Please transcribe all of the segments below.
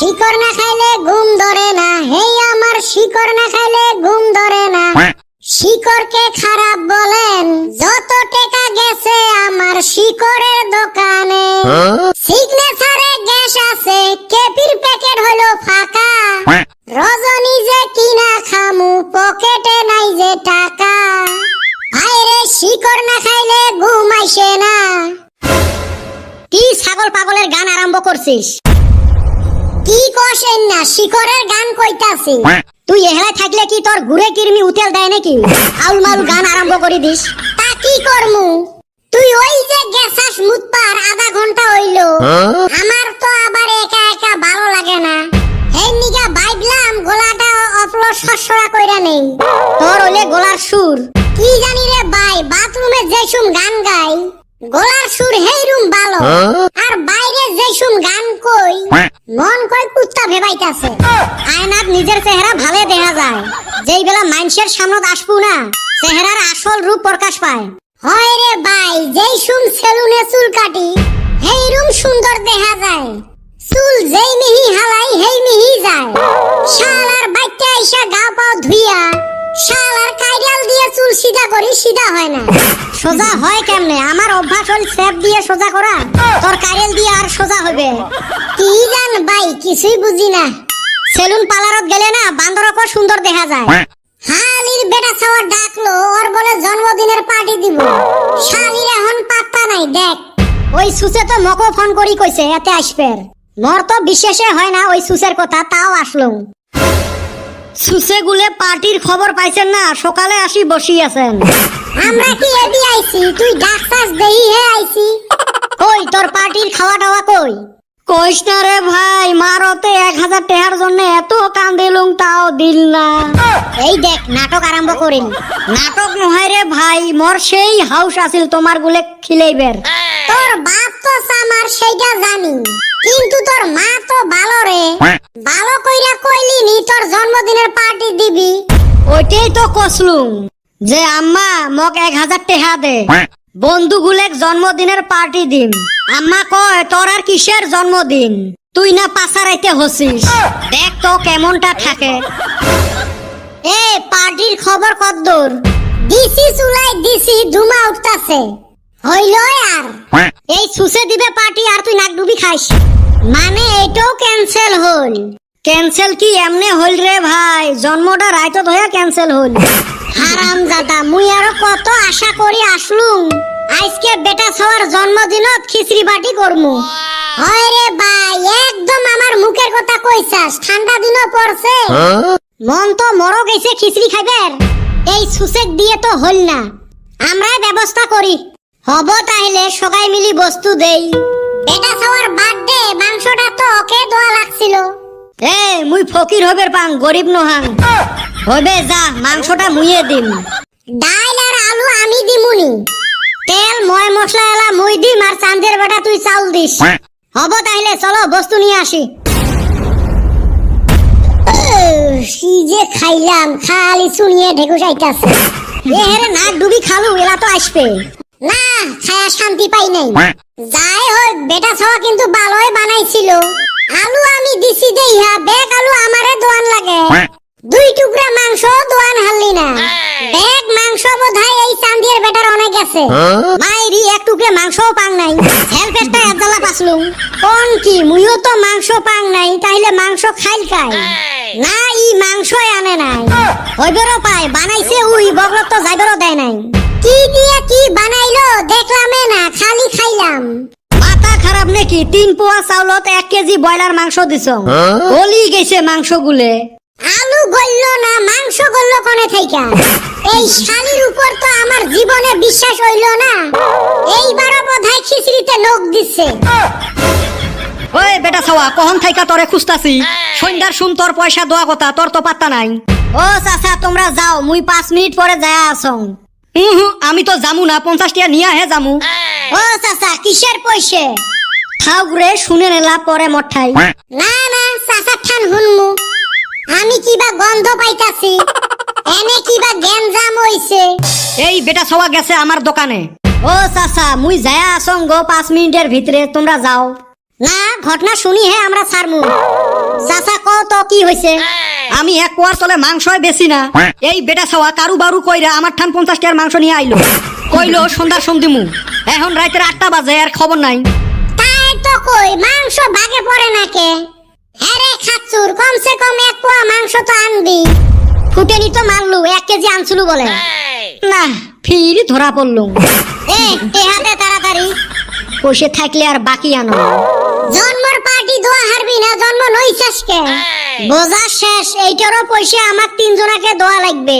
শিকড় না খাইলে ঘুম ধরে না, হেই আমার শিকড় না খাইলে ঘুম ধরে না। শিকড়কে খারাপ বলেন, যত টাকা গেছে আমার শিকড়ের দোকানে। সিগনেচারে গ্যাস আছে, কেপির প্যাকেট হলো ফাঁকা। রজনী যে কিনা খামু, পকেটে নাই যে টাকা। আরে শিকড় না খাইলে ঘুম আইসে না। কি ছাগল পাগলের গান আরম্ভ করছিস? কি কষেন না, শিকড়ের গান কইতাছি। তুই এহেলা থাকলে কি তোর ঘুরে কিরমি উতেল দেয় নাকি? আউল মাউল গান আরম্ভ করে দিস। তা কি করমু? তুই ওই যে গেছাস মুতপার আধা ঘন্টা হইলো। আমার তো আবার একা একা ভালো লাগে না। এই নিগা ভাবলাম গলাটা অপলো সরসরা কইরা নেই। তোর হইলে গলার সুর কি জানি রে ভাই, বাথরুমে যেসুম গান গাই গলার সুর হেইরুম ভালো, আর বাইরে যেসুম গান কই মন কই কুত্তা ভেবাইতাছে। আয়নাত নিজের চেহারা ভালো দেখা যায়, যেই বেলা মানুষের সামনে আসবো না চেহারার আসল রূপ প্রকাশ পায়। হয় রে ভাই, যেসুম সেলুনে চুল কাটি হেইরুম সুন্দর দেখা যায়। চুল যেই মিহি হালাই হেই মিহি যায়। শালার বাইতে আইসা গা পাও ধুইয়া শালার কাইরাল দিয়ে চুল সিধা করি, সিধা হয় না। সোজা হয় কেমনে? আমার অভ্যাস হল সেপ দিয়ে সোজা করা, তোর কাইরাল দিয়ে আর সোজা হবে কি জান ভাই, কিছুই বুঝি না। সেলুন পার্লারত গেলে না বান্দরকও সুন্দর দেখা যায়। হালির বেটা ছাওয়া ডাকলো, ওর বলে জন্মদিনের পার্টি দিব। শালির এখন পাত্তা নাই। দেখ ওই সুসে তো মকো ফোন করি কইছে এতে আসবে। মোর তো বিশ্বাসে হয় না ওই সুসের কথা, তাও আসলুম। সুসে গুলে পার্টির খবর পাইছেন না? সকালে আসি বসি আছেন। আমরা কি এদি আইছি? তুই ডাক্তার দেই হে আইছি। কই তোর পার্টির খাওয়া দাওয়া কই? কইস না রে ভাই, মারতে 1000 টাকার জন্য এত কান্দিলুম তাও দিল না। এই দেখ নাটক আরম্ভ করিন। নাটক নয় রে ভাই, মোর সেই হাউস আছিল তোমার গুলে খিলাইবের। তোর বাপ তো আমার সেইটা জানি, কিন্তু তোর মা তো ভালো রে। ভালো কইরা কইলি নি তোর জন্মদিনের পার্টি দিবি। ওইটাই তো কসলুম যে আম্মা মক 1000 টাকা দে, বন্ধুগুলেক জন্মদিনের পার্টি দিম। আম্মা কয় তোর আর কিসের জন্মদিন, তুই না পাছারাইতে হসিস। দেখ তো কেমনটা থাকে। এ পার্টির খবর কদ্দুর? দিছি চুলাই দিছি, ধুমা উঠতাছে। হইল আর এই সুসে দিবে পার্টি আর তুই নাক ডুবি খাইস। মানে এটাও ক্যান্সেল হল? ক্যান্সেল কি এমনে হল রে ভাই? জন্মটা রাইতত হয়ে ক্যান্সেল হল। হারামজাদা, মুই আরো কত আশা করি আসলুম। আজকে বেটা ছাওয়ার জন্মদিনত খিচড়ি পার্টি করমু। হয় রে ভাই, একদম আমার মুখের কথা কইছাস। ঠান্ডা দিনও পড়ছে, মন তো মরো গেছে খিচড়ি খাইবার। এই সুসেক দিয়ে তো হল না, আমরাই ব্যবস্থা করি। হব তাইলে সবাই মিলি বস্তু দেই। বেটা ছাওয়ার বার্থডে, মাংসটা তো ওকে দোয়া লাগছিল। এ মুই ফকির হবের পাং, গরিব নহাং। হবে যা, মাংসটা মুইয়ে দিম। ডাল আর আলু আমি দিমুনি, তেল ময় মশলা এলা মুই দিম, আর চাঁদের বেটা তুই চাউল দিস। হব তাইলে চলো বস্তু নিয়ে আসি। কি যে খাইলাম, খালি শুনিয়ে ঢেকুস আইতাছে। এরে নাক ডুবি খালু, এলা তো আসবে না, খায়া শান্তি পাই নাই। যাই হোক বেটা ছাওয়া কিন্তু ভালোই বানাইছিল। আলু আমি দিছি দেইহা, বেগ আলু আমারে দোয়ান লাগে। 2 টুকরা মাংস দোয়ান হারলি না। বেগ মাংস বোধহয় এই চান্দির বেটার অনেক আছে। মাইরি 1 টুকরা মাংসও পাং নাই। হেলপেটটা একদলা পাসলুম। কোন কি মুইও তো মাংস পাং নাই, তাইলে মাংস খাইল কাই না? ই মাংসই আনে নাই, হইবেরও পায় বানাইছে উই, বগলত তো যাইবেরও দেয় নাই। কি দিয়ে কি বানাইলো দেখলামে না, খালি খাইলাম। মাথা খারাপ নাকি? 3 পোয়া চাউলত 1 কেজি ব্রয়লার মাংস দিছ, গলি গেছে মাংস গুলে। আলু গলল না, মাংস গলল কোনে থাইকা? এই শালির উপর তো আমার জীবনে বিশ্বাস হইল না। এইবারও বোধহয় খিচড়িতে লোক দিচ্ছে। ওই বেটা ছাওয়া, কখন থাইকা তোরে খুঁজতাছি। সন্ধ্যার শুন তোর পয়সা দেওয়া কথা, তোর তো পাত্তা নাই। ও চাচা তোমরা যাও, মুই 5 মিনিট পরে যায়া আসং। আমি তো জামু না, 50 টাকা নিয়ে হে জামু। ও চাচা কিসের পয়সা? থাক রে, শুনে নেলা পরে মঠাই। না না চাচা ঠান হুনমু, আমি কিবা গন্ধ পাইতাছি। এনে কিবা গেঞ্জাম হইছে। এই বেটা ছাওয়া গেছে আমার দোকানে। ও চাচা মুই যায়া আসং গো, 5 মিনিটের ভিতরে তোমরা যাও। না ঘটনা শুনি হে আমরা ছাড়মু। চাচা কত কি হয়েছে? আমি এক কোয়ার তলে মাংসই বেশি না, এই বেটা ছাওয়া কারু বারু কইরা আমার ঠান 50 টাকার মাংস নিয়ে আইলো, কইলো সন্ধ্যার সন্ধিমু। এখন রাতের 8টা বাজে আর খবর নাই। তাই তো কই মাংস ভাগে পড়ে না কে? আরে খাচ্চুর, কমসে কম 1 পোয়া মাংস তো আনবি। কুটেনি তো মারলু, 1 কেজি আনছিল বলে। না, ফির ধরা পড়লো। এ টেহাতে তাড়াতাড়ি। বসে থাকলে আর বাকি আনো। জন্মর পার্টি দোয়া হারবি না, জন্ম লইছাস কে? বোঝা শেষ, এইটারও পয়সা আমার 3 জনাকে দোয়া লাগবে।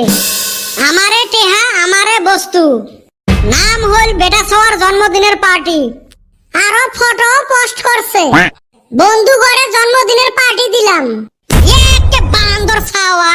আমারে টেহা, আমারে বস্তু। নাম হল বেটা সওয়ার জন্মদিনের পার্টি। আরো ফটো পোস্ট করছে। বন্ধু ঘরে জন্মদিনের পার্টি দিলাম। একটা বান্দর ছাওয়া।